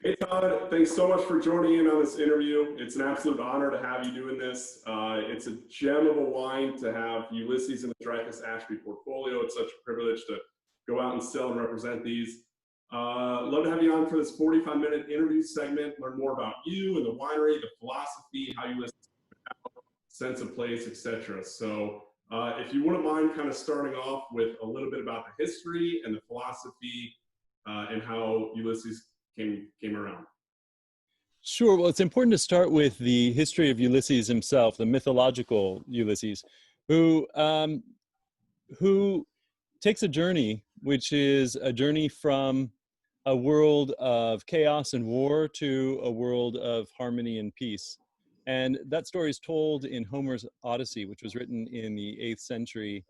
Hey Todd, thanks so much for joining in on this interview. It's an absolute honor to have you doing this. It's a gem of a wine to have Ulysses in the Dreyfus Ashby portfolio. It's such a privilege to go out and sell and represent these. Love to have you on for this 45-minute interview segment, learn more about you and the winery, the philosophy, how you sense of place, etc. So if you wouldn't mind kind of starting off with a little bit about the history and the philosophy and how Ulysses came around. Sure. Well, it's important to start with the history of Ulysses himself, the mythological Ulysses, who takes a journey, which is a journey from a world of chaos and war to a world of harmony and peace. And that story is told in Homer's Odyssey, which was written in the 8th century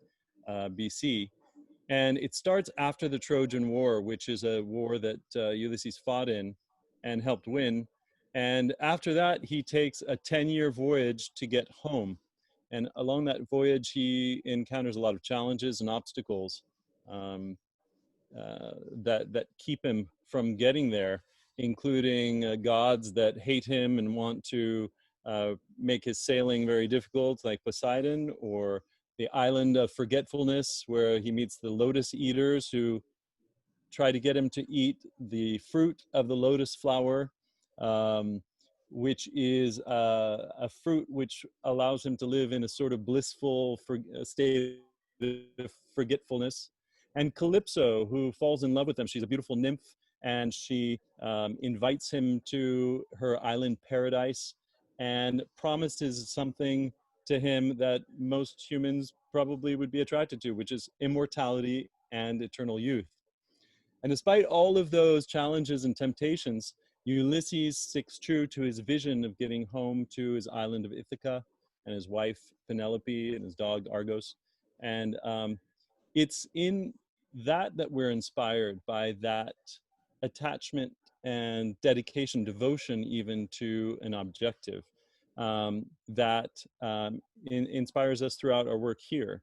BC. And it starts after the Trojan War, which is a war that Ulysses fought in and helped win. And after that, he takes a 10-year voyage to get home. And along that voyage, he encounters a lot of challenges and obstacles that keep him from getting there, including gods that hate him and want to make his sailing very difficult, like Poseidon, or the island of forgetfulness, where he meets the lotus eaters who try to get him to eat the fruit of the lotus flower, which is a fruit which allows him to live in a sort of blissful state of forgetfulness. And Calypso, who falls in love with him, she's a beautiful nymph, and she invites him to her island paradise and promises something to him that most humans probably would be attracted to, which is immortality and eternal youth. And despite all of those challenges and temptations, Ulysses sticks true to his vision of getting home to his island of Ithaca and his wife Penelope and his dog Argos. And it's in that we're inspired by that attachment and dedication, devotion even to an objective that inspires us throughout our work here.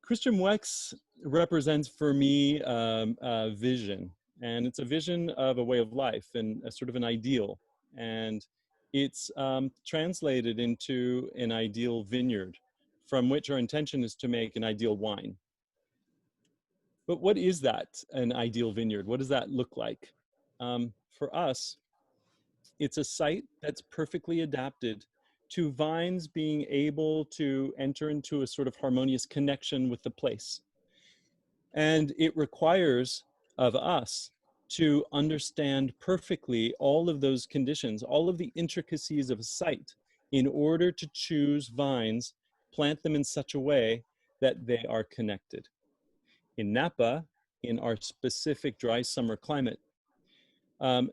Christian Wex represents for me a vision, and it's a vision of a way of life and a sort of an ideal. And it's translated into an ideal vineyard, from which our intention is to make an ideal wine. But what is that, an ideal vineyard? What does that look like? For us, it's a site that's perfectly adapted to vines being able to enter into a sort of harmonious connection with the place. And it requires of us to understand perfectly all of those conditions, all of the intricacies of a site, in order to choose vines, plant them in such a way that they are connected. In Napa, in our specific dry summer climate,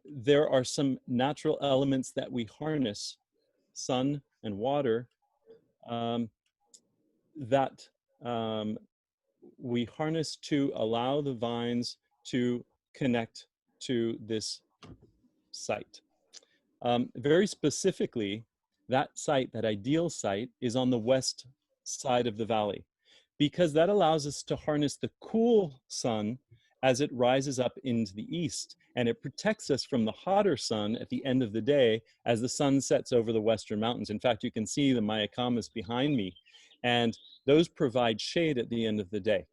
there are some natural elements that we harness, sun and water, that we harness to allow the vines to connect to this site. Very specifically, that site, that ideal site, is on the west side of the valley, because that allows us to harness the cool sun as it rises up into the east, and it protects us from the hotter sun at the end of the day as the sun sets over the western mountains. In fact, you can see the Mayacamas behind me, and those provide shade at the end of the day.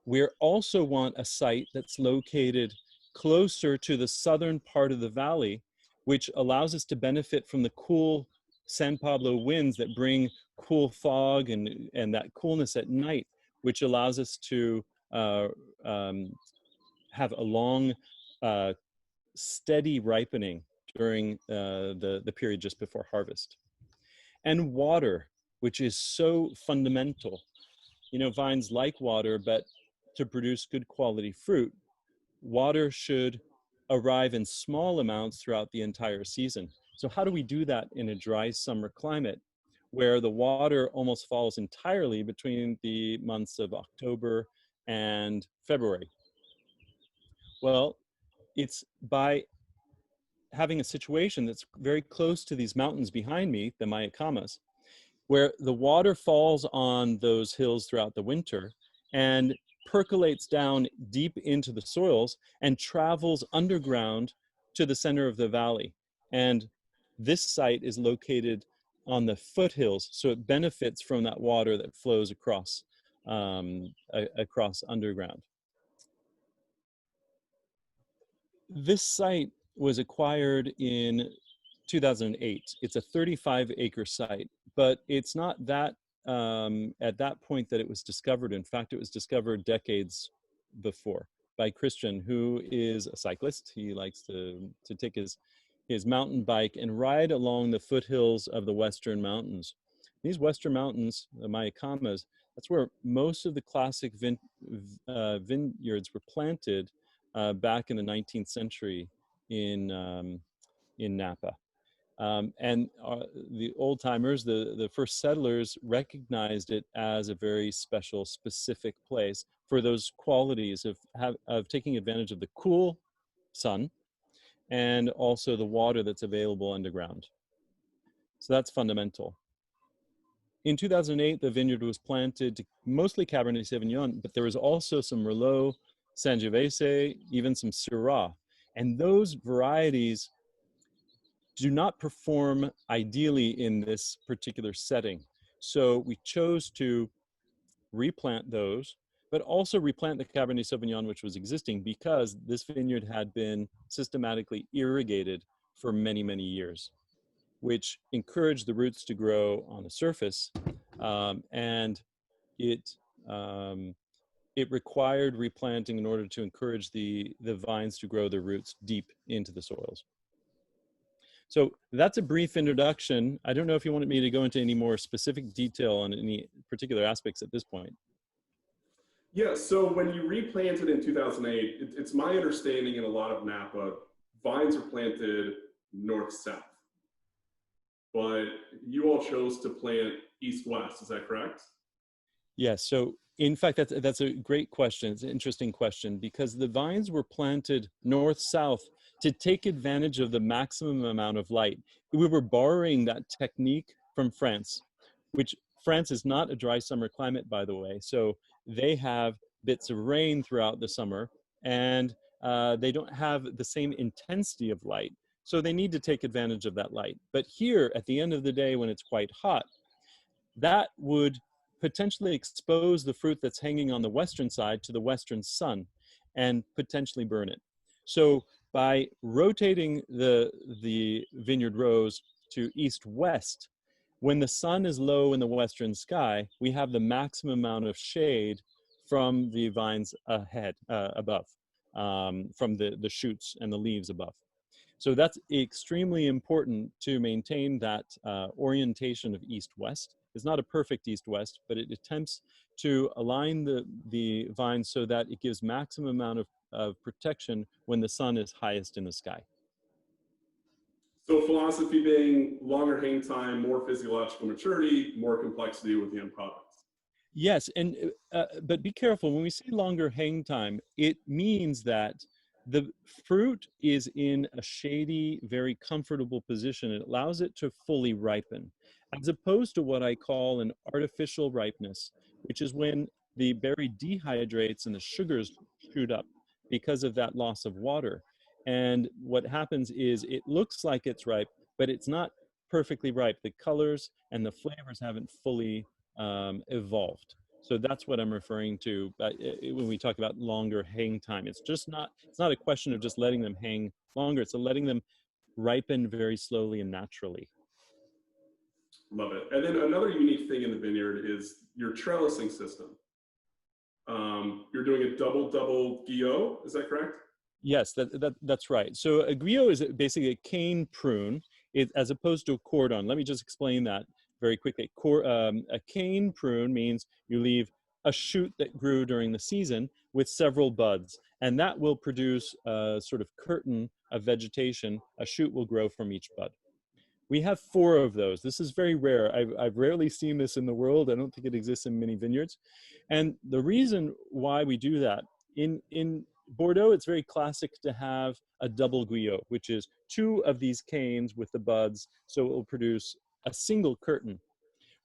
We also want a site that's located closer to the southern part of the valley, which allows us to benefit from the cool San Pablo winds that bring cool fog and that coolness at night, which allows us to have a long, steady ripening during the period just before harvest. And water, which is so fundamental. You know, vines like water, but to produce good quality fruit, water should arrive in small amounts throughout the entire season. So how do we do that in a dry summer climate where the water almost falls entirely between the months of October and February? Well, it's by having a situation that's very close to these mountains behind me, the Mayacamas, where the water falls on those hills throughout the winter and percolates down deep into the soils and travels underground to the center of the valley. And this site is located on the foothills, so it benefits from that water that flows across across underground. This site was acquired in 2008. It's a 35-acre site, but it's not that at that point that it was discovered. In fact, it was discovered decades before by Christian, who is a cyclist. He likes to take his mountain bike and ride along the foothills of the Western Mountains. These Western Mountains, the Mayacamas, that's where most of the classic vineyards were planted back in the 19th century in Napa. And the old timers, the first settlers, recognized it as a very special, specific place for those qualities of taking advantage of the cool sun and also the water that's available underground. So that's fundamental. In 2008, the vineyard was planted to mostly Cabernet Sauvignon, but there was also some Merlot, Sangiovese, even some Syrah. And those varieties do not perform ideally in this particular setting. So we chose to replant those, but also replant the Cabernet Sauvignon, which was existing, because this vineyard had been systematically irrigated for many, many years, which encouraged the roots to grow on the surface, and it required replanting in order to encourage the vines to grow their roots deep into the soils. So that's a brief introduction. I don't know if you wanted me to go into any more specific detail on any particular aspects at this point. Yeah, so when you replanted in 2008, it's my understanding in a lot of Napa, vines are planted north-south, but you all chose to plant east-west, is that correct? Yes, so in fact, that's a great question. It's an interesting question, because the vines were planted north-south to take advantage of the maximum amount of light. We were borrowing that technique from France, which France is not a dry summer climate, by the way. So they have bits of rain throughout the summer, and they don't have the same intensity of light. So they need to take advantage of that light. But here, at the end of the day, when it's quite hot, that would potentially expose the fruit that's hanging on the western side to the western sun and potentially burn it. So by rotating the vineyard rows to east-west, when the sun is low in the western sky, we have the maximum amount of shade from the vines above, from the shoots and the leaves above. So that's extremely important to maintain that orientation of east-west. It's not a perfect east-west, but it attempts to align the vines so that it gives maximum amount of protection when the sun is highest in the sky. So philosophy being longer hang time, more physiological maturity, more complexity with the end product. Yes, and but be careful, when we say longer hang time, it means that the fruit is in a shady, very comfortable position. It allows it to fully ripen, as opposed to what I call an artificial ripeness, which is when the berry dehydrates and the sugars shoot up because of that loss of water. And what happens is it looks like it's ripe, but it's not perfectly ripe. The colors and the flavors haven't fully evolved. So that's what I'm referring to when we talk about longer hang time. It's not a question of just letting them hang longer. It's letting them ripen very slowly and naturally. Love it. And then another unique thing in the vineyard is your trellising system. You're doing a double guillot, is that correct? Yes, that's right. So a guillot is basically a cane prune, as opposed to a cordon. Let me just explain that very quickly. A cane prune means you leave a shoot that grew during the season with several buds, and that will produce a sort of curtain of vegetation. A shoot will grow from each bud. We have 4 of those. This is very rare. I've rarely seen this in the world. I don't think it exists in many vineyards. And the reason why we do that, in Bordeaux, it's very classic to have a double guillot, which is 2 of these canes with the buds, so it will produce a single curtain.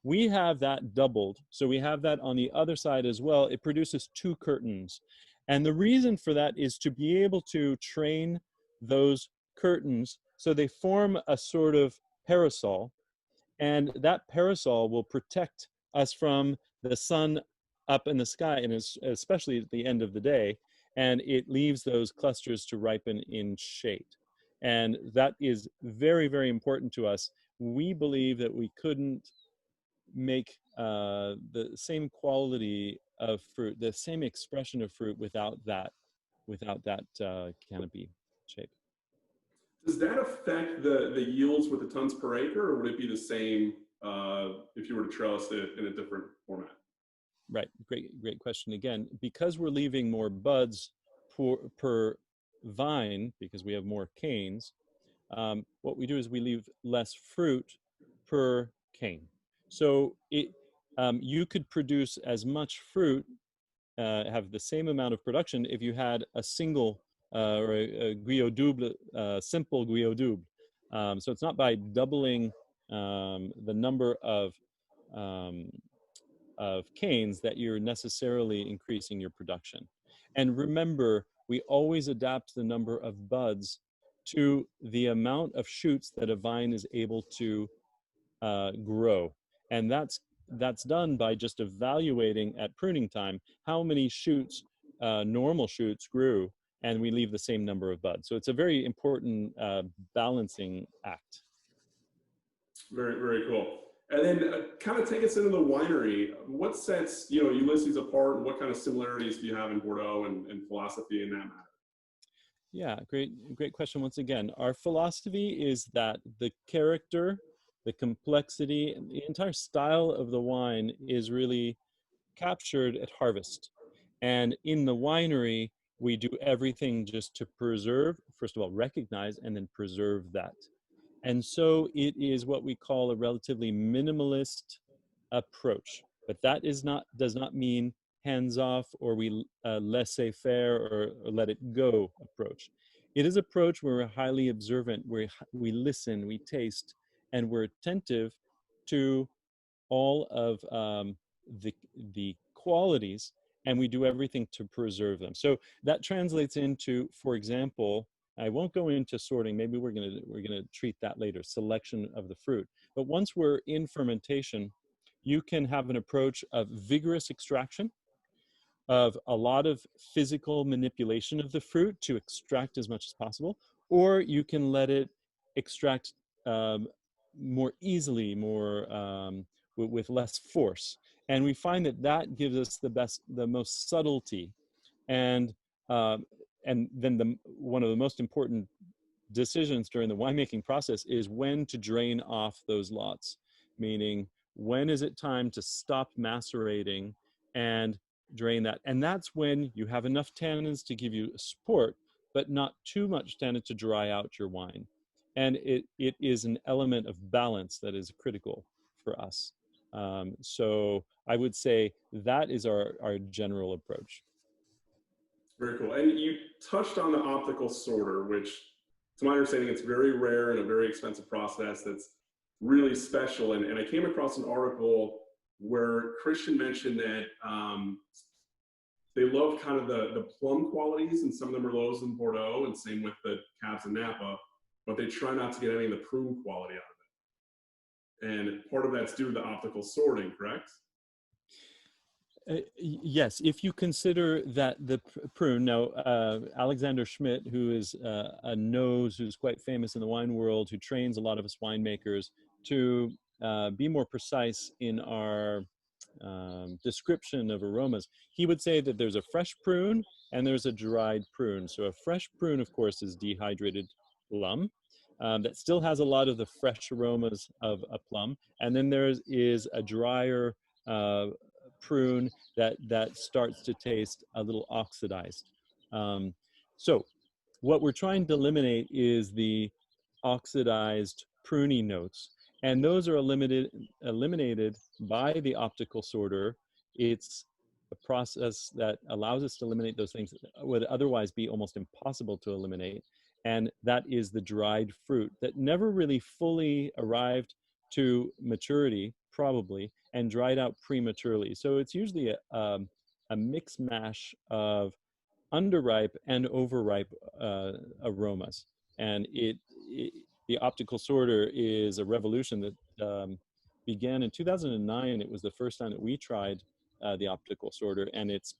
We have that doubled. So we have that on the other side as well. It produces two curtains. And the reason for that is to be able to train those curtains so they form a sort of parasol, and that parasol will protect us from the sun up in the sky, and especially at the end of the day, and it leaves those clusters to ripen in shade. And that is very, very important to us. We believe that we couldn't make the same quality of fruit, the same expression of fruit without that canopy shape. Does that affect the yields with the tons per acre, or would it be the same if you were to trellis it in a different format? Right, great question. Again, because we're leaving more buds per vine, because we have more canes, what we do is we leave less fruit per cane. So you could produce as much fruit, have the same amount of production if you had a single or a guyot double, simple guyot double. So it's not by doubling the number of canes that you're necessarily increasing your production. And remember, we always adapt the number of buds to the amount of shoots that a vine is able to grow. And that's done by just evaluating at pruning time how many shoots, normal shoots, grew, and we leave the same number of buds. So it's a very important balancing act. Very, very cool. And then kind of take us into the winery. What sets, Ulysses apart, and what kind of similarities do you have in Bordeaux and philosophy in that matter? Yeah, great question once again. Our philosophy is that the character, the complexity, and the entire style of the wine is really captured at harvest. And in the winery, we do everything just to preserve, first of all, recognize, and then preserve that. And so it is what we call a relatively minimalist approach. But that does not mean hands off, or we laissez-faire, or let it go approach. It is an approach where we're highly observant, where we listen, we taste, and we're attentive to all of the qualities, and we do everything to preserve them. So that translates into, for example, I won't go into sorting. Maybe we're gonna treat that later. Selection of the fruit. But once we're in fermentation, you can have an approach of vigorous extraction, of a lot of physical manipulation of the fruit to extract as much as possible, or you can let it extract more easily, with less force. And we find that gives us the most subtlety, and then one of the most important decisions during the winemaking process is when to drain off those lots, meaning when is it time to stop macerating and drain that. And that's when you have enough tannins to give you support, but not too much tannin to dry out your wine. And it is an element of balance that is critical for us. So I would say that is our general approach. Very cool. And you touched on the optical sorter, which, to my understanding, it's very rare and a very expensive process that's really special. And I came across an article where Christian mentioned that they love kind of the plum qualities, and some of them are lows in Bordeaux, and same with the cabs in Napa, but they try not to get any of the prune quality out of it. And part of that's due to the optical sorting, correct? Yes, if you consider that the prune, now Alexander Schmidt, who is a nose who's quite famous in the wine world, who trains a lot of us winemakers to be more precise in our description of aromas, he would say that there's a fresh prune and there's a dried prune. So a fresh prune, of course, is dehydrated plum. That still has a lot of the fresh aromas of a plum. And then there is a drier prune that starts to taste a little oxidized. So what we're trying to eliminate is the oxidized pruny notes, and those are eliminated by the optical sorter. It's a process that allows us to eliminate those things that would otherwise be almost impossible to eliminate, and that is the dried fruit that never really fully arrived to maturity, probably, and dried out prematurely. So it's usually a mix mash of underripe and overripe aromas. And the optical sorter is a revolution that began in 2009. It was the first time that we tried the optical sorter, and it's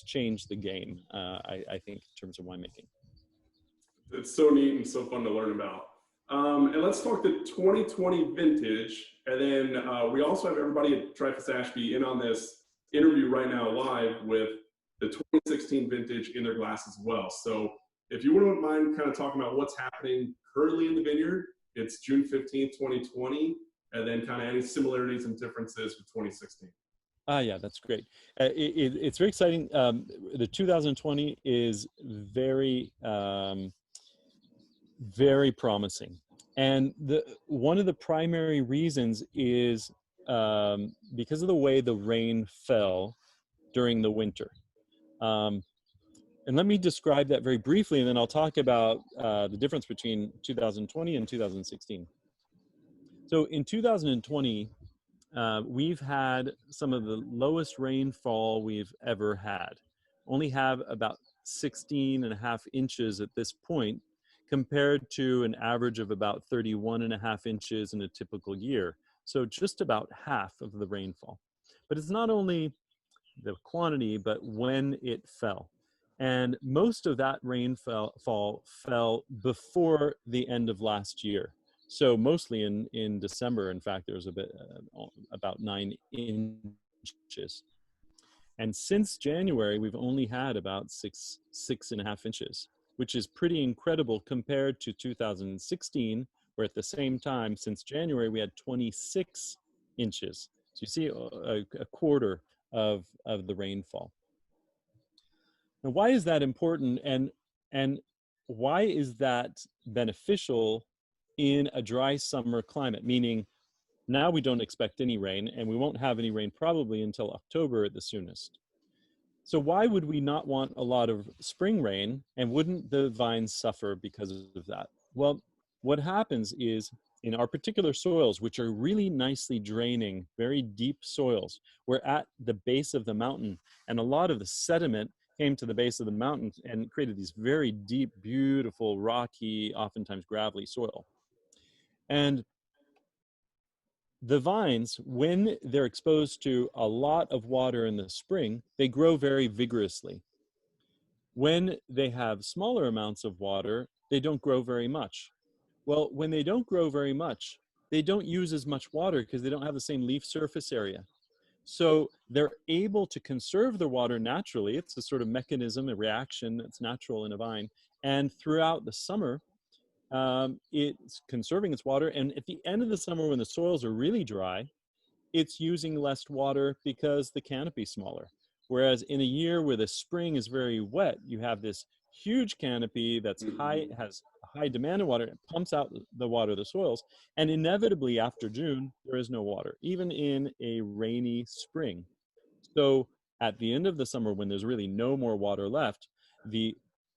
changed the game, I think, in terms of winemaking. It's so neat and so fun to learn about. And let's talk the 2020 vintage. And then we also have everybody at Dreyfus Ashby in on this interview right now live with the 2016 vintage in their glass as well. So if you wouldn't mind kind of talking about what's happening currently in the vineyard, it's June 15th, 2020, and then kind of any similarities and differences with 2016. Yeah, that's great. It's very exciting. The 2020 is very, very promising. And one of the primary reasons is because of the way the rain fell during the winter. And let me describe that very briefly, and then I'll talk about the difference between 2020 and 2016. So in 2020, we've had some of the lowest rainfall we've ever had. Only have about 16.5 inches at this point, compared to an average of about 31.5 inches in a typical year. So just about half of the rainfall. But it's not only the quantity, but when it fell. And most of that rainfall fell before the end of last year. So mostly in December. In fact, there was about 9 inches. And since January, we've only had about 6.5 inches, which is pretty incredible compared to 2016, where at the same time, since January, we had 26 inches. So you see a quarter of the rainfall. Now, why is that important, and why is that beneficial in a dry summer climate? Meaning, now we don't expect any rain, and we won't have any rain probably until October at the soonest. So why would we not want a lot of spring rain, and wouldn't the vines suffer because of that? Well, what happens is, in our particular soils, which are really nicely draining, very deep soils, we're at the base of the mountain, and a lot of the sediment came to the base of the mountain and created these very deep, beautiful, rocky, oftentimes gravelly soil. And the vines, when they're exposed to a lot of water in the spring, they grow very vigorously. When they have smaller amounts of water, they don't grow very much. Well, when they don't grow very much, they don't use as much water because they don't have the same leaf surface area. So they're able to conserve their water naturally. It's a sort of mechanism, a reaction that's natural in a vine. And throughout the summer, it's conserving its water. And at the end of the summer, when the soils are really dry, it's using less water because the canopy is smaller. Whereas in a year where the spring is very wet, you have this huge canopy that's has a high demand of water. It pumps out the water of the soils. And inevitably after June, there is no water, even in a rainy spring. So at the end of the summer, when there's really no more water left, the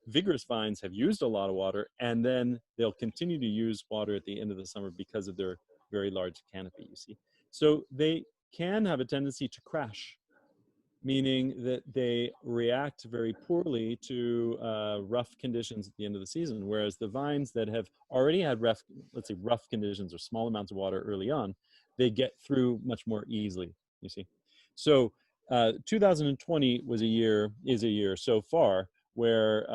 vigorous vines have used a lot of water, and then they'll continue to use water at the end of the summer because of their very large canopy, you see. So they can have a tendency to crash, meaning that they react very poorly to rough conditions at the end of the season, whereas the vines that have already had rough conditions or small amounts of water early on, they get through much more easily, you see. So 2020 is a year so far where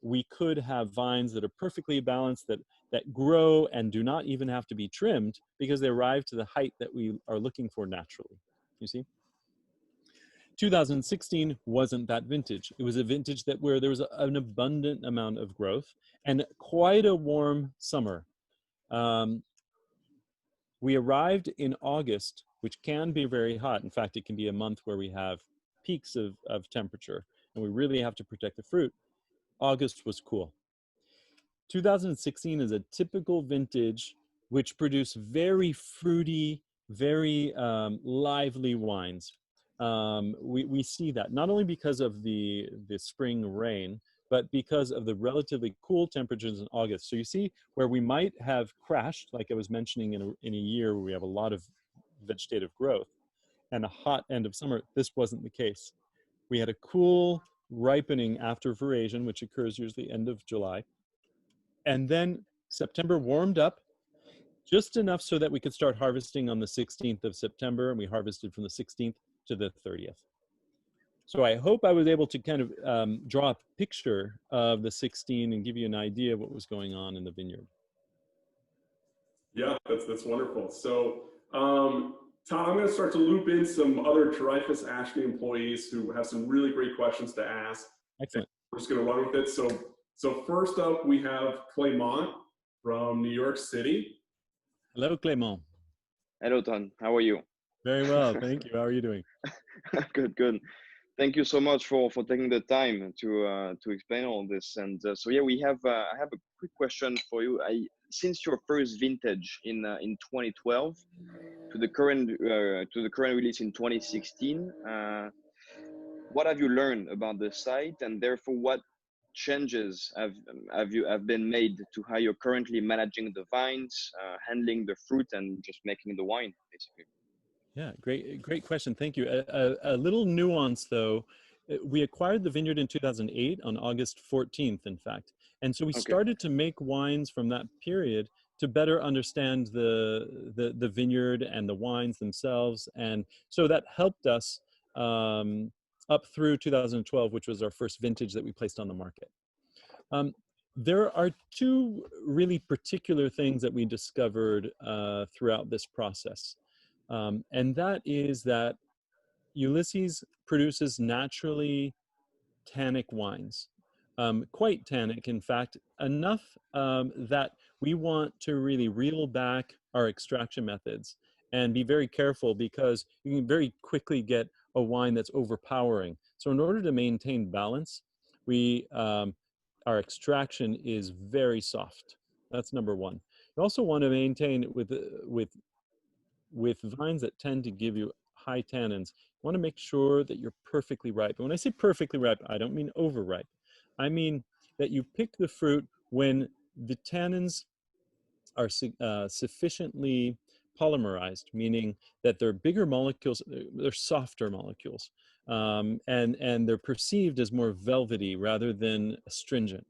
we could have vines that are perfectly balanced, that grow and do not even have to be trimmed because they arrive to the height that we are looking for naturally, you see. 2016 wasn't that vintage. It was a vintage where there was an abundant amount of growth and quite a warm summer. We arrived in August, which can be very hot. In fact, it can be a month where we have peaks of temperature and we really have to protect the fruit. August was cool. 2016 is a typical vintage which produced very fruity, very lively wines. We see that not only because of the spring rain, but because of the relatively cool temperatures in August. So you see where we might have crashed, like I was mentioning, in a year where we have a lot of vegetative growth and a hot end of summer, this wasn't the case. We had a cool ripening after veraison, which occurs usually end of July. And then September warmed up just enough so that we could start harvesting on the 16th of September, and we harvested from the 16th to the 30th. So I hope I was able to kind of draw a picture of the 16 and give you an idea of what was going on in the vineyard. Yeah, that's wonderful. So, Todd, I'm going to start to loop in some other Dreyfus Ashby employees who have some really great questions to ask. Excellent. We're just going to run with it. So first up, we have Clément from New York City. Hello, Clément. Hello, Tod. How are you? Very well, thank you. How are you doing? Good, good. Thank you so much for taking the time to explain all this. And so yeah, I have a quick question for you. Since your first vintage in 2012 to the current release in 2016, what have you learned about the site, and therefore what changes have been made to how you're currently managing the vines, handling the fruit, and just making the wine, basically? Yeah, great question. Thank you. A little nuance though. We acquired the vineyard in 2008 on August 14th, in fact. And so we started to make wines from that period to better understand the vineyard and the wines themselves. And so that helped us up through 2012, which was our first vintage that we placed on the market. There are two really particular things that we discovered throughout this process. And that is that Ulysses produces naturally tannic wines, quite tannic, in fact, enough that we want to really reel back our extraction methods and be very careful, because you can very quickly get a wine that's overpowering. So in order to maintain balance, our extraction is very soft. That's number one. You also want to maintain it with vines that tend to give you high tannins. You want to make sure that you're perfectly ripe. And when I say perfectly ripe, I don't mean overripe. I mean that you pick the fruit when the tannins are sufficiently polymerized, meaning that they're bigger molecules, they're softer molecules, and they're perceived as more velvety rather than astringent.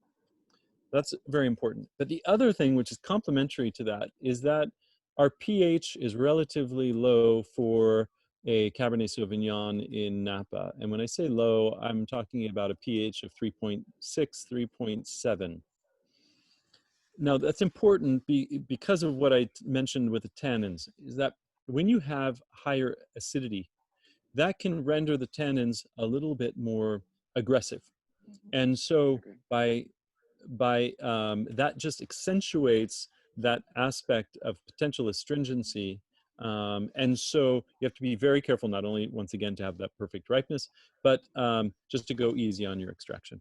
That's very important. But the other thing, which is complementary to that, is that our pH is relatively low for a Cabernet Sauvignon in Napa. And when I say low, I'm talking about a pH of 3.6, 3.7. Now, that's important because of what I mentioned with the tannins, is that when you have higher acidity, that can render the tannins a little bit more aggressive. And so by that just accentuates that aspect of potential astringency. And so you have to be very careful, not only, once again, to have that perfect ripeness, but just to go easy on your extraction.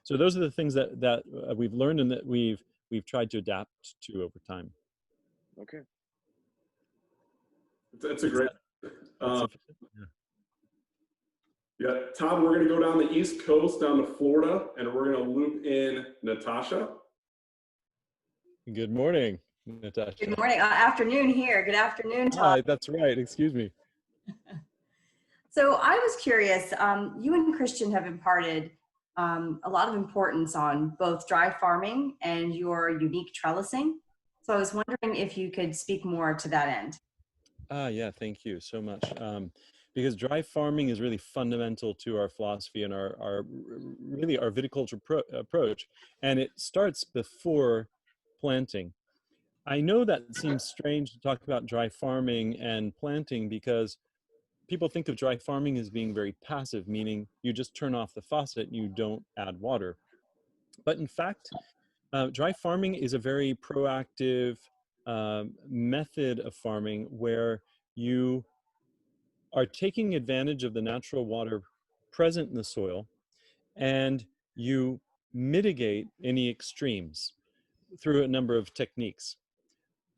So those are the things that we've learned and that we've tried to adapt to over time. Okay. That's a great. Yeah, Todd, we're going to go down the East Coast, down to Florida, and we're going to loop in Natasha. Good morning, Natasha. Good morning. Afternoon here. Good afternoon, Todd. Hi, that's right. Excuse me. So I was curious, you and Christian have imparted a lot of importance on both dry farming and your unique trellising. So I was wondering if you could speak more to that end. Yeah, thank you so much. Because dry farming is really fundamental to our philosophy and our viticulture approach, and it starts before planting. I know that seems strange to talk about dry farming and planting, because people think of dry farming as being very passive, meaning you just turn off the faucet and you don't add water. But in fact, dry farming is a very proactive method of farming where you are taking advantage of the natural water present in the soil, and you mitigate any extremes through a number of techniques.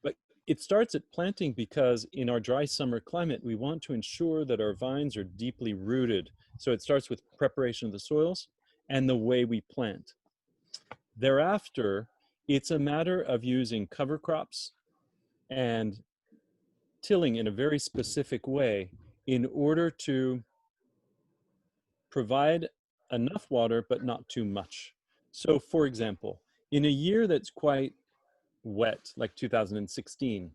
But it starts at planting, because in our dry summer climate, we want to ensure that our vines are deeply rooted. So it starts with preparation of the soils, and the way we plant. Thereafter, it's a matter of using cover crops and tilling in a very specific way in order to provide enough water but not too much. So for example, in a year that's quite wet, like 2016,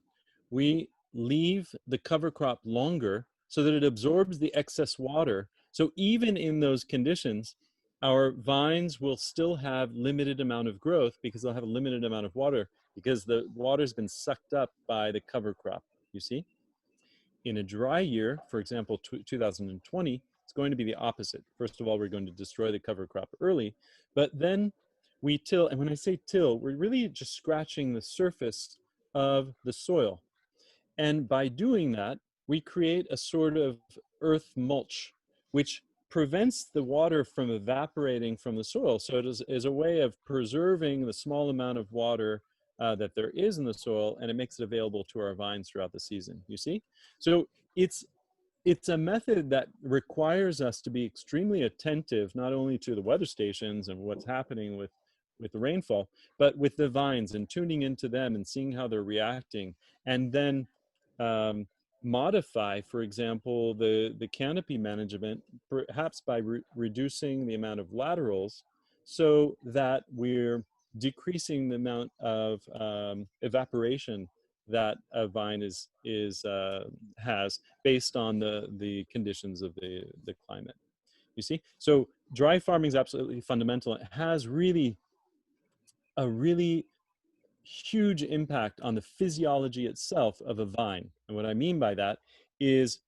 we leave the cover crop longer so that it absorbs the excess water. So even in those conditions, our vines will still have limited amount of growth because they'll have a limited amount of water because the water's been sucked up by the cover crop, you see? In a dry year, for example, 2020, it's going to be the opposite. First of all, we're going to destroy the cover crop early, but then we till, and when I say till, we're really just scratching the surface of the soil. And by doing that, we create a sort of earth mulch, which prevents the water from evaporating from the soil. So it is a way of preserving the small amount of water that there is in the soil, and it makes it available to our vines throughout the season, you see? So it's a method that requires us to be extremely attentive, not only to the weather stations and what's happening with the rainfall, but with the vines and tuning into them and seeing how they're reacting, and then modify, for example, the canopy management, perhaps by reducing the amount of laterals so that we're decreasing the amount of evaporation that a vine has based on the conditions of the climate. You see? So dry farming is absolutely fundamental. It has a really huge impact on the physiology itself of a vine. And what I mean by that is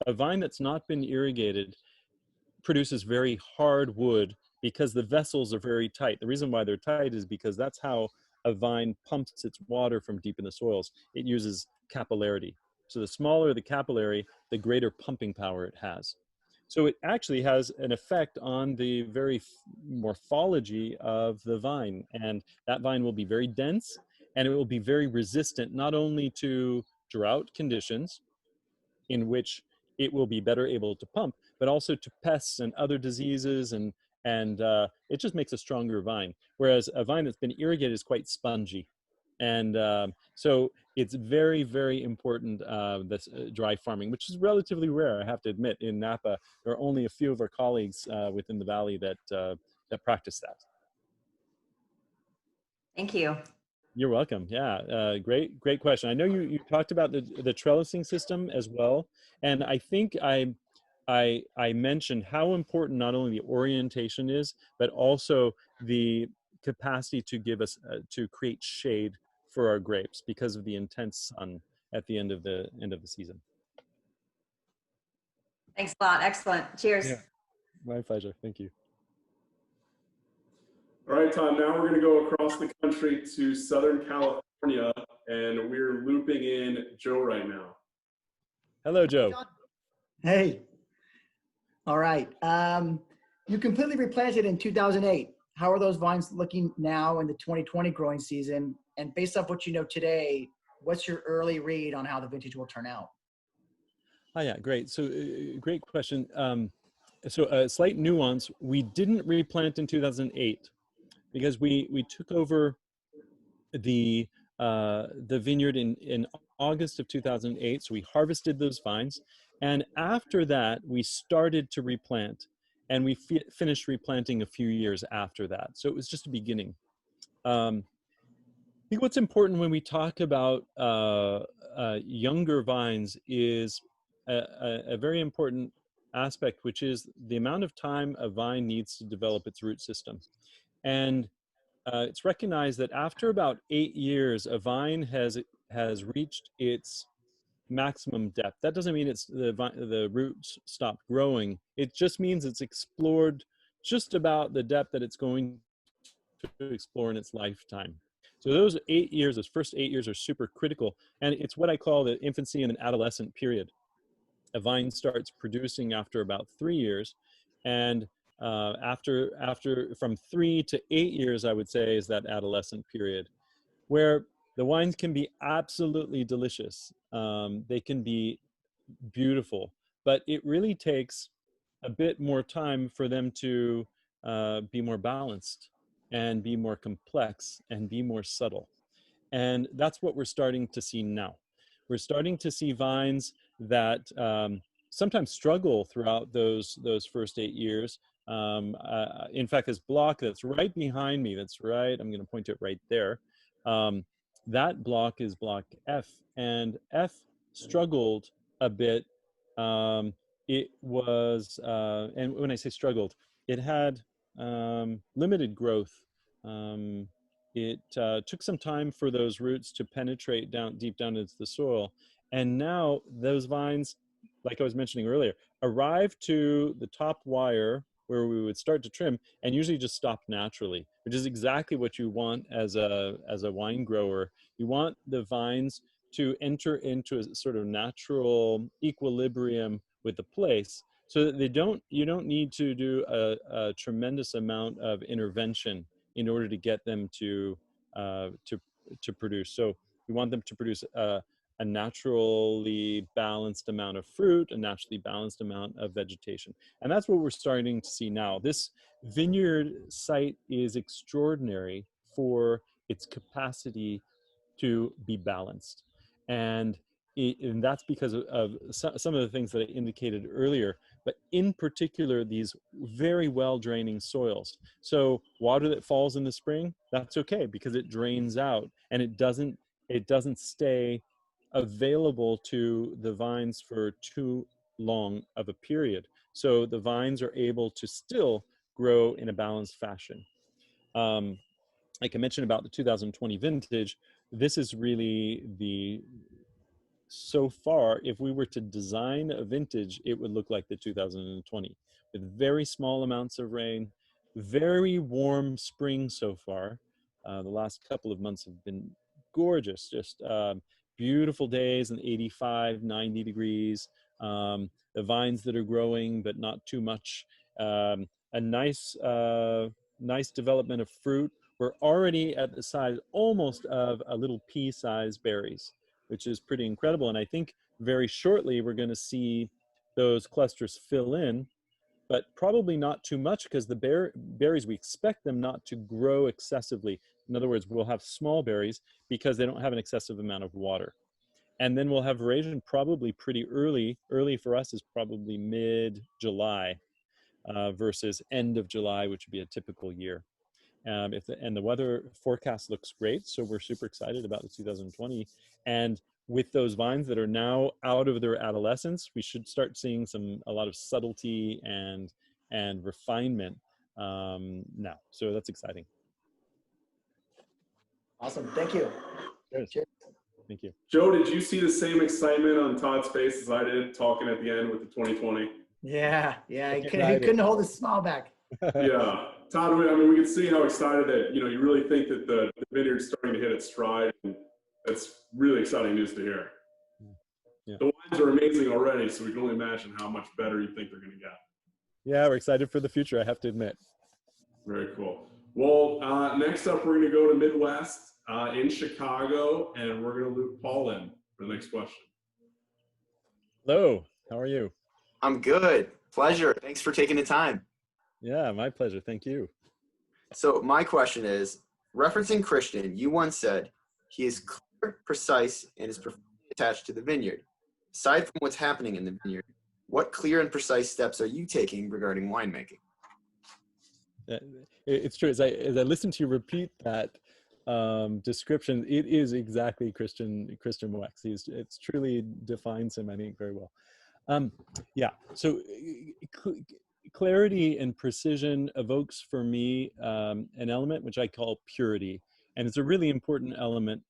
a vine that's not been irrigated produces very hard wood because the vessels are very tight. The reason why they're tight is because that's how a vine pumps its water from deep in the soils. It uses capillarity. So the smaller the capillary, the greater pumping power it has. So it actually has an effect on the very morphology of the vine. And that vine will be very dense, and it will be very resistant, not only to drought conditions, in which it will be better able to pump, but also to pests and other diseases, and it just makes a stronger vine. Whereas a vine that's been irrigated is quite spongy. And so it's very, very important, this dry farming, which is relatively rare, I have to admit. In Napa, there are only a few of our colleagues within the valley that practice that. Thank you. You're welcome. Yeah, great question. I know you talked about the trellising system as well, and I think I mentioned how important not only the orientation is, but also the capacity to give us to create shade for our grapes because of the intense sun at the end of the season. Thanks a lot. Excellent. Cheers. Yeah, my pleasure. Thank you. All right, Todd, now we're going to go across the country to Southern California, and we're looping in Joe right now. Hello, Joe. Hey. All right. You completely replanted in 2008. How are those vines looking now in the 2020 growing season? And based off what you know today, what's your early read on how the vintage will turn out? Oh, yeah, great. So great question. So a slight nuance, we didn't replant in 2008 because we took over the vineyard in August of 2008. So we harvested those vines. And after that, we started to replant, and we finished replanting a few years after that. So it was just a beginning. I think what's important when we talk about younger vines is a very important aspect, which is the amount of time a vine needs to develop its root system. And it's recognized that after about 8 years, a vine has reached its maximum depth. That doesn't mean the roots stopped growing. It just means it's explored just about the depth that it's going to explore in its lifetime. So those 8 years, those first 8 years are super critical. And it's what I call the infancy and an adolescent period. A vine starts producing after about 3 years. And after from 3 to 8 years, I would say, is that adolescent period, where the wines can be absolutely delicious. They can be beautiful, but it really takes a bit more time for them to be more balanced and be more complex and be more subtle. And that's what we're starting to see now. We're starting to see vines that sometimes struggle throughout those first 8 years. In fact, this block that's right behind me, that's right, I'm going to point to it right there. That block is block F, and F struggled a bit. It was, and when I say struggled, it had limited growth. It took some time for those roots to penetrate deep down into the soil. And now those vines, like I was mentioning earlier, arrive to the top wire where we would start to trim and usually just stop naturally, which is exactly what you want as a wine grower. You want the vines to enter into a sort of natural equilibrium with the place, so that you don't need to do a tremendous amount of intervention in order to get them to produce. So we want them to produce a naturally balanced amount of fruit, a naturally balanced amount of vegetation. And that's what we're starting to see now. This vineyard site is extraordinary for its capacity to be balanced. And that's because of some of the things that I indicated earlier, but in particular, these very well draining soils. So water that falls in the spring, that's okay because it drains out and it doesn't stay available to the vines for too long of a period. So the vines are able to still grow in a balanced fashion. Like I mentioned about the 2020 vintage, this is really so far, if we were to design a vintage, it would look like the 2020 with very small amounts of rain, very warm spring so far. The last couple of months have been gorgeous, just beautiful days in 85, 90 degrees. The vines that are growing, but not too much. A nice development of fruit. We're already at the size almost of a little pea-sized berries, which is pretty incredible. And I think very shortly we're going to see those clusters fill in, but probably not too much because the berries, we expect them not to grow excessively. In other words, we'll have small berries because they don't have an excessive amount of water. And then we'll have veraison probably pretty early. Early for us is probably mid-July versus end of July, which would be a typical year. And the weather forecast looks great, so we're super excited about the 2020. And with those vines that are now out of their adolescence, we should start seeing a lot of subtlety and refinement now. So that's exciting. Awesome. Thank you. Cheers. Cheers. Thank you. Joe, did you see the same excitement on Todd's face as I did talking at the end with the 2020? Yeah. He couldn't hold his smile back. Yeah. Todd, I mean, we can see how excited that, you really think that the vineyard's starting to hit its stride. And that's really exciting news to hear. Yeah. The wines are amazing already, so we can only imagine how much better you think they're going to get. Yeah, we're excited for the future, I have to admit. Very cool. Well, next up, we're going to go to Midwest in Chicago, and we're going to loop Paul in for the next question. Hello, how are you? I'm good. Pleasure. Thanks for taking the time. Yeah, my pleasure. Thank you. So my question is, referencing Christian, you once said, he is clear, precise, and is profoundly attached to the vineyard. Aside from what's happening in the vineyard, what clear and precise steps are you taking regarding winemaking? It's true. As I listen to you repeat that description, it is exactly Christian Wex. It truly defines him, I think, very well. Yeah. So clarity and precision evokes for me an element which I call purity, and it's a really important element.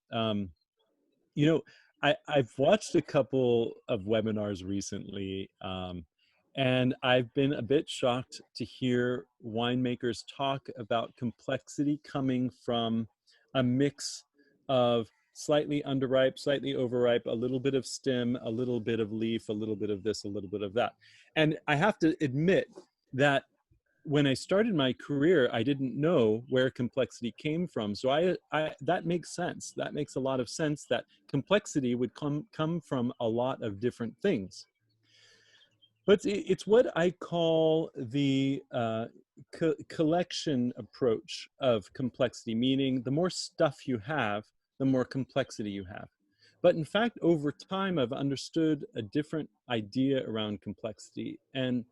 I've watched a couple of webinars recently, and I've been a bit shocked to hear winemakers talk about complexity coming from a mix of slightly underripe, slightly overripe, a little bit of stem, a little bit of leaf, a little bit of this, a little bit of that. And I have to admit that when I started my career, I didn't know where complexity came from. So that makes sense. That makes a lot of sense that complexity would come from a lot of different things. But it's what I call the collection approach of complexity, meaning the more stuff you have, the more complexity you have. But in fact, over time, I've understood a different idea around complexity. And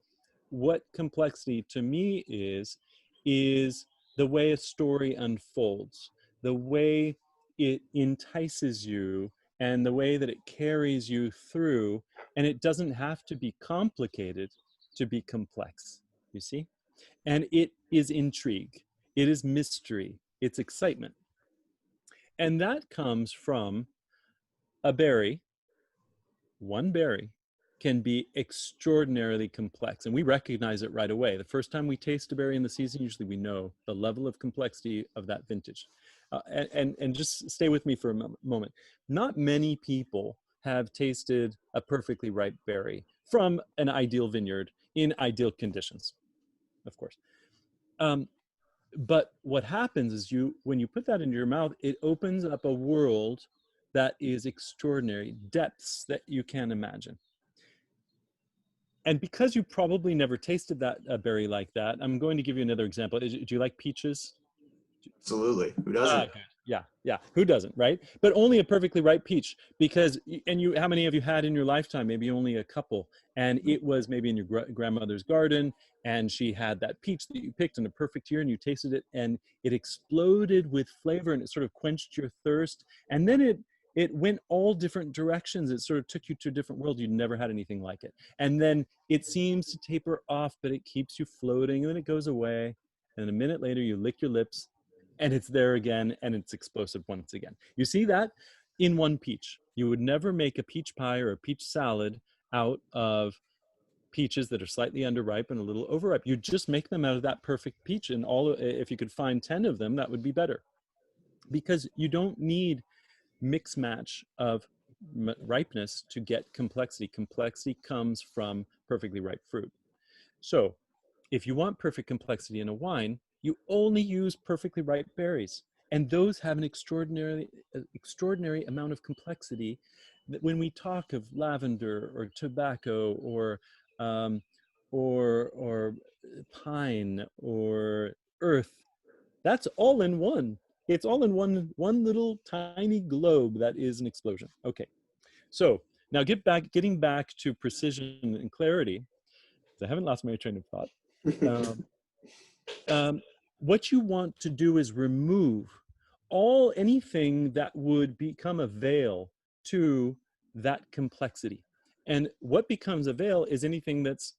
what complexity to me is the way a story unfolds, the way it entices you, and the way that it carries you through. And it doesn't have to be complicated to be complex, you see? And it is intrigue, it is mystery, it's excitement. And that comes from a berry. One berry can be extraordinarily complex, and we recognize it right away. The first time we taste a berry in the season, usually we know the level of complexity of that vintage. And just stay with me for a moment. Not many people have tasted a perfectly ripe berry from an ideal vineyard in ideal conditions, of course. But what happens is when you put that into your mouth, it opens up a world that is extraordinary, depths that you can't imagine. And because you probably never tasted that berry like that, I'm going to give you another example. Do you like peaches? Absolutely. Who doesn't? Yeah. Who doesn't, right? But only a perfectly ripe peach, because, and how many have you had in your lifetime? Maybe only a couple. And it was maybe in your grandmother's garden, and she had that peach that you picked in a perfect year, and you tasted it, and it exploded with flavor, and it sort of quenched your thirst. And then it went all different directions. It sort of took you to a different world. You'd never had anything like it. And then it seems to taper off, but it keeps you floating, and then it goes away. And a minute later, you lick your lips, and it's there again, and it's explosive once again. You see that in one peach. You would never make a peach pie or a peach salad out of peaches that are slightly underripe and a little overripe. You just make them out of that perfect peach, and if you could find 10 of them, that would be better. Because you don't need mix match of ripeness to get complexity. Complexity comes from perfectly ripe fruit. So if you want perfect complexity in a wine, you only use perfectly ripe berries. And those have an extraordinary amount of complexity. That when we talk of lavender or tobacco or pine or earth, that's all in one. It's all in one little tiny globe that is an explosion. Okay, so now getting back to precision and clarity, because I haven't lost my train of thought. What you want to do is remove anything that would become a veil to that complexity. And what becomes a veil is anything that's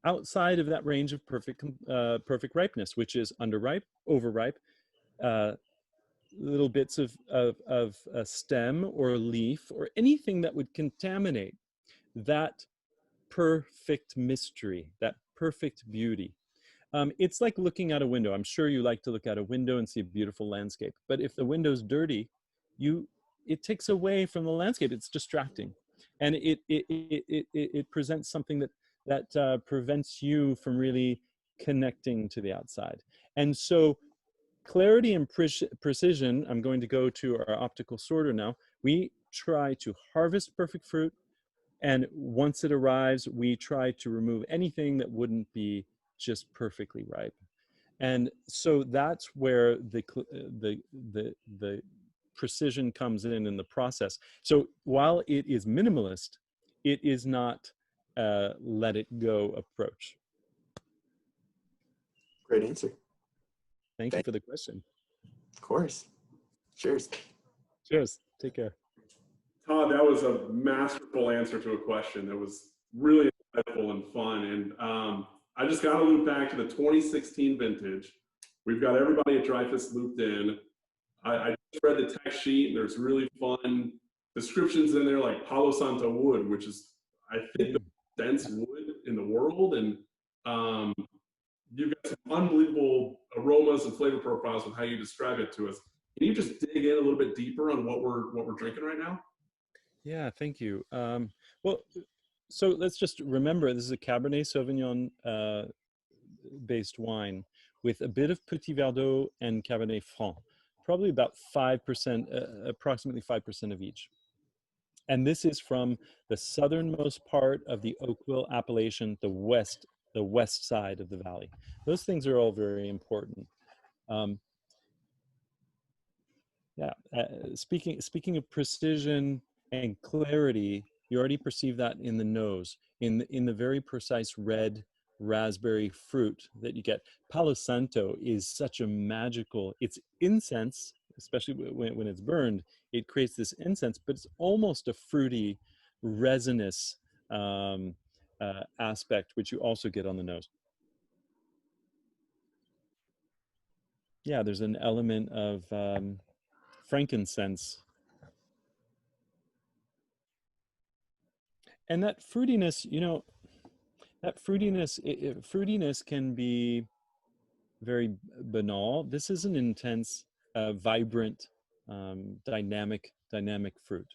outside of that range of perfect ripeness, which is underripe, overripe, little bits of a stem or a leaf or anything that would contaminate that perfect mystery, that perfect beauty. It's like looking out a window. I'm sure you like to look out a window and see a beautiful landscape, but if the window's dirty, it takes away from the landscape. It's distracting, and it presents something that prevents you from really connecting to the outside. And so clarity and precision, I'm going to go to our optical sorter now. We try to harvest perfect fruit, and once it arrives, we try to remove anything that wouldn't be just perfectly ripe. And so that's where the precision comes in the process. So while it is minimalist, it is not a let it go approach. Great answer. Thank you for the question. Of course. Cheers. Cheers. Take care. Tod, that was a masterful answer to a question that was really insightful and fun. And I just got to loop back to the 2016 vintage. We've got everybody at Dreyfus looped in. I just read the text sheet, and there's really fun descriptions in there, like Palo Santo wood, which is, I think, the dense wood in the world. And you've got some unbelievable aromas and flavor profiles with how you describe it to us. Can you just dig in a little bit deeper on what we're drinking right now? Yeah, thank you. Well, so let's just remember, this is a Cabernet Sauvignon based wine with a bit of Petit Verdot and Cabernet Franc, probably about 5%, approximately 5% of each. And this is from the southernmost part of the Oakville appellation, the west the west side of the valley. Those things are all very important. Speaking of precision and clarity, you already perceive that in the nose, in the very precise red raspberry fruit that you get. Palo Santo is such a magical, it's incense, especially when it's burned, it creates this incense, but it's almost a fruity, resinous aspect, which you also get on the nose. Yeah, there's an element of frankincense. And that fruitiness, you know, that fruitiness can be very banal. This is an intense, vibrant, dynamic fruit.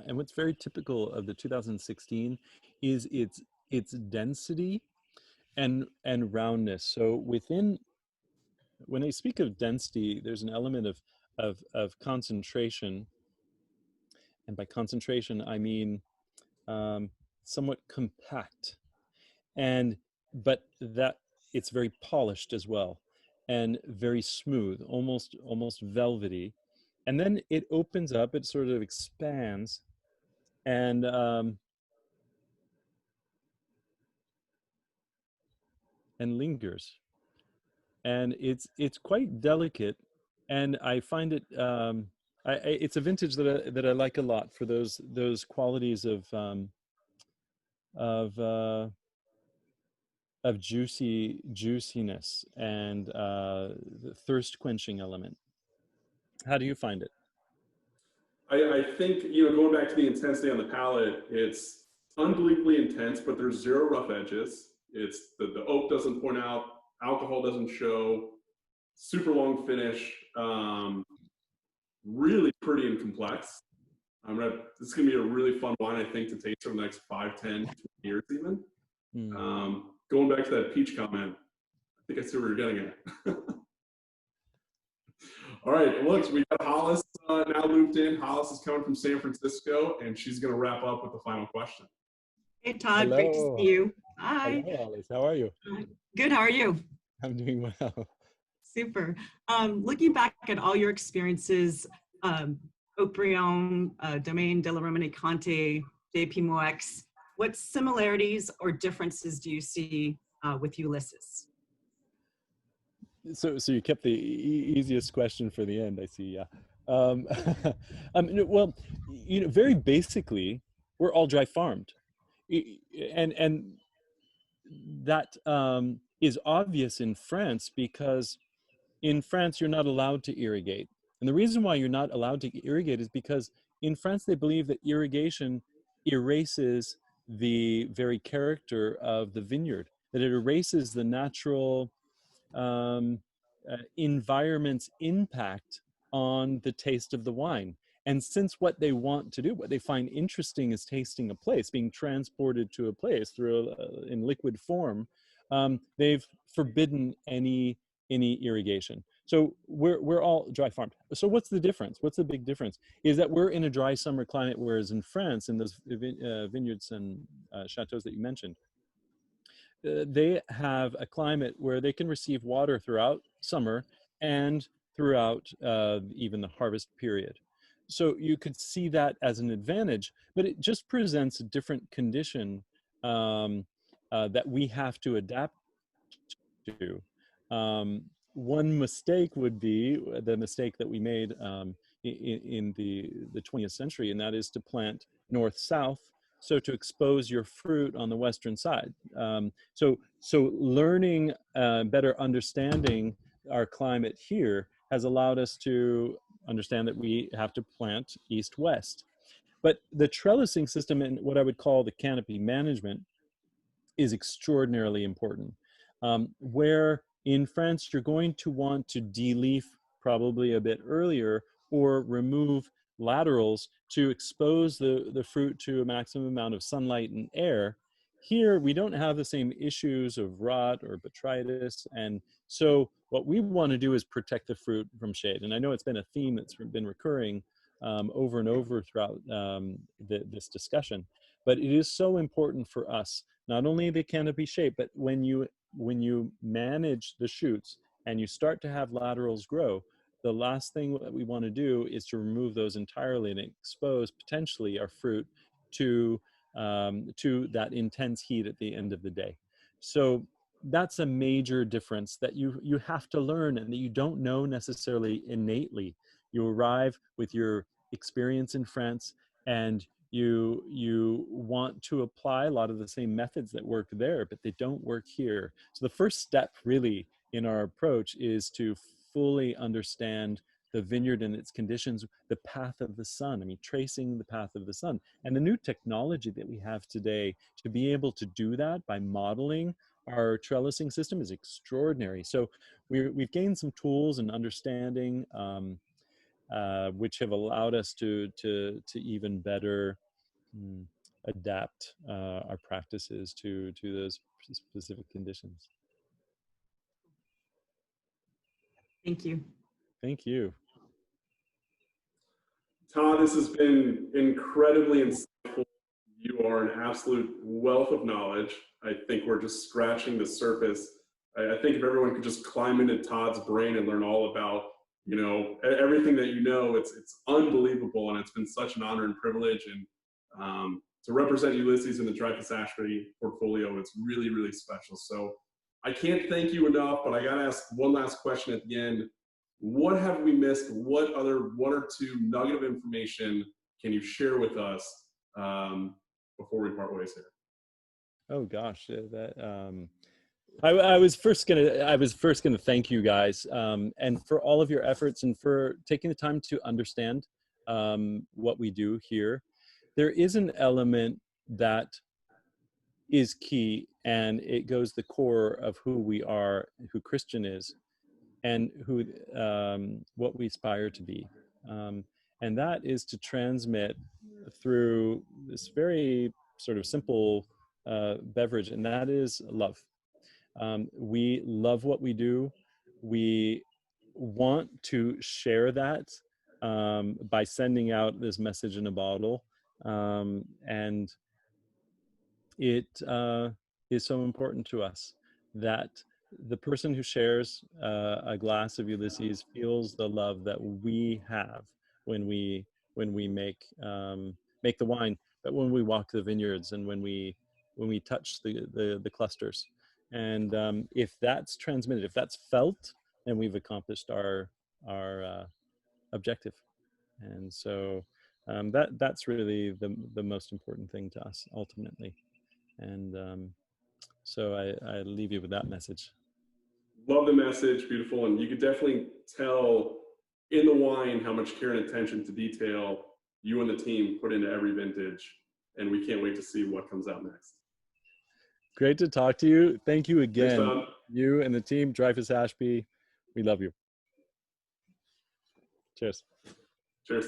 And what's very typical of the 2016 is its density and roundness. So when I speak of density, there's an element of concentration, and by concentration I mean somewhat compact, but that it's very polished as well, and very smooth, almost velvety, and then it opens up, it sort of expands, and lingers, and it's quite delicate, and I find it it's a vintage that I like a lot for those qualities of juiciness and the thirst quenching element. How do you find it? I think, you know, going back to the intensity on the palate, it's unbelievably intense, but there's zero rough edges. It's the oak doesn't point out, alcohol doesn't show, super long finish, really pretty and complex. This is gonna be a really fun wine, I think, to taste over the next 5, 10, 20 years even. Going back to that peach comment, I think I see where you're getting at. All right, look, we got Hollis now looped in. Hollis is coming from San Francisco, and she's going to wrap up with the final question. Hey, Todd, Hello. great to see you. Hi. Hello, Alice. How are you? Good, how are you? I'm doing well. Super. Looking back at all your experiences, Haut-Brion, Domaine de la Romanée-Conti, JP Moex, what similarities or differences do you see with Ulysses? So you kept the easiest question for the end, I see. Yeah. Well, you know, very basically, we're all dry farmed, and that is obvious in France, because in France you're not allowed to irrigate, and the reason why you're not allowed to irrigate is because in France they believe that irrigation erases the very character of the vineyard, that it erases the natural environment's impact on the taste of the wine. And since what they want to do, what they find interesting is tasting a place, being transported to a place through in liquid form, they've forbidden any irrigation. So we're all dry farmed. So what's the difference? What's the big difference? Is that we're in a dry summer climate, whereas in France, in those vineyards and chateaus that you mentioned, they have a climate where they can receive water throughout summer and throughout even the harvest period. So you could see that as an advantage, but it just presents a different condition that we have to adapt to. One mistake would be the mistake that we made in the 20th century, and that is to plant north-south, so to expose your fruit on the western side. So learning, better understanding our climate here has allowed us to understand that we have to plant east-west. But the trellising system and what I would call the canopy management is extraordinarily important. Where in France, you're going to want to de-leaf probably a bit earlier or remove laterals to expose the fruit to a maximum amount of sunlight and air. here we don't have the same issues of rot or botrytis. And so what we want to do is protect the fruit from shade. And I know it's been a theme that's been recurring over and over throughout this discussion, but it is so important for us, not only the canopy shape, but when you manage the shoots and you start to have laterals grow, the last thing that we want to do is to remove those entirely and expose potentially our fruit to that intense heat at the end of the day. So that's a major difference that you have to learn and that you don't know necessarily innately. You arrive with your experience in France and you want to apply a lot of the same methods that work there, but they don't work here. So the first step really in our approach is to fully understand the vineyard and its conditions, the path of the sun. I mean, tracing the path of the sun. And the new technology that we have today to be able to do that by modeling our trellising system is extraordinary. So we've gained some tools and understanding which have allowed us to even better adapt our practices to those specific conditions. Thank you. Thank you. Tod, this has been incredibly insightful. You are an absolute wealth of knowledge. I think we're just scratching the surface. I think if everyone could just climb into Tod's brain and learn all about, you know, everything that you know, it's unbelievable, and it's been such an honor and privilege. And to represent Ulysses in the Dreyfus Ashby portfolio, it's really, really special. So I can't thank you enough, but I gotta ask one last question at the end. What have we missed? What other one or two nugget of information can you share with us before we part ways here? Oh gosh, I was first gonna thank you guys and for all of your efforts and for taking the time to understand what we do here. There is an element that is key, and it goes the core of who we are, who Christian is, and who what we aspire to be, and that is to transmit through this very sort of simple beverage, and that is love. We love what we do. We want to share that by sending out this message in a bottle, and it is so important to us that the person who shares a glass of Ulysses feels the love that we have when we make the wine, but when we walk the vineyards and when we touch the clusters. And if that's transmitted, if that's felt, then we've accomplished our objective. And so that's really the most important thing to us ultimately. And so I leave you with that message. Love the message, beautiful. And you could definitely tell in the wine how much care and attention to detail you and the team put into every vintage. And we can't wait to see what comes out next. Great to talk to you. Thank you again. Thanks, Tod. You and the team, Dreyfus Ashby, we love you. Cheers. Cheers.